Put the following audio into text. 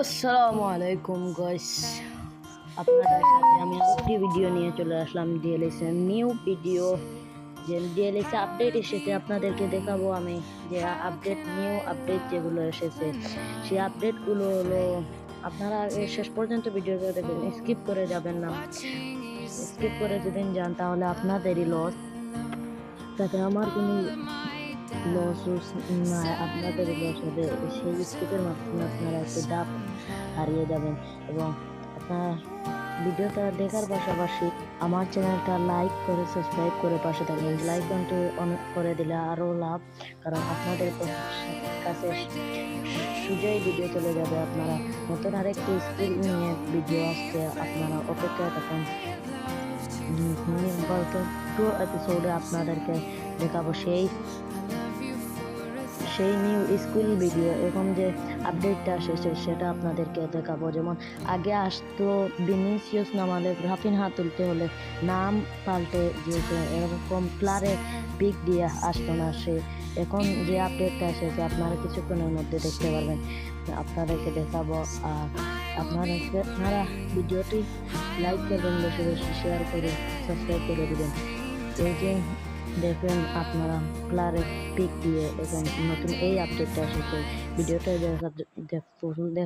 আসসালামু আলাইকুম গাইস, আপনাদের সাথে আমি আরেকটি ভিডিও নিয়ে চলে আসলাম। ডিএলএসএ নিউ ভিডিও, যে ডিএলএসএ আপডেট এসেছে আপনাদেরকে দেখাবো আমি। যে নিউ আপডেট যেগুলো এসেছে, সেই আপডেটগুলো হলো আপনারা শেষ পর্যন্ত ভিডিওটা দেখবেন, স্কিপ করে যাবেন না। স্কিপ করে যদি যান তাহলে আপনাদেরই লস, তাতে আমার কোনো লস না, আপনাদেরই লস হবে। সেই স্কিপের মাধ্যমে আপনারা একটু ডাব হারিয়ে যাবেন। এবং আপনার ভিডিওটা দেখার পাশাপাশি আমার চ্যানেলটা লাইক করে সাবস্ক্রাইব করে পাশে থাকবেন। লাইক ঘন্টি অন করে দিলে আরও লাভ, কারণ আপনাদের কাছে সোজাই ভিডিও চলে যাবে। আপনারা নতুন আরেকটি স্কিল নিয়ে ভিডিও আসছে, আপনারা অপেক্ষায় থাকুন। টু এপিসোডে আপনাদেরকে দেখাবো সেই নিউ স্কুল ভিডিও। এখন যে আপডেটটা এসেছে সেটা আপনাদেরকে দেখাবো। যেমন আগে আসতো ভিনিসিয়াস নামালে রাফিনহা তুলতে হলে নাম পাল্টে দিয়েছে, এরকম প্লারে পিক দিয়ে আসতো না সে। এখন যে আপডেটটা এসেছে আপনারা কিছুক্ষণের মধ্যে দেখতে পারবেন, আপনাদেরকে দেখাবো। আর আপনারা ভিডিওটি লাইক করবেন, বেশি বেশি শেয়ার করে সাবস্ক্রাইব করে দেবেন। এই যে দেখবেন আপনারা প্লারে পিক দিয়ে এখন নতুন এই আপডেটটা এসেছে। ভিডিওটা দেখার জন্য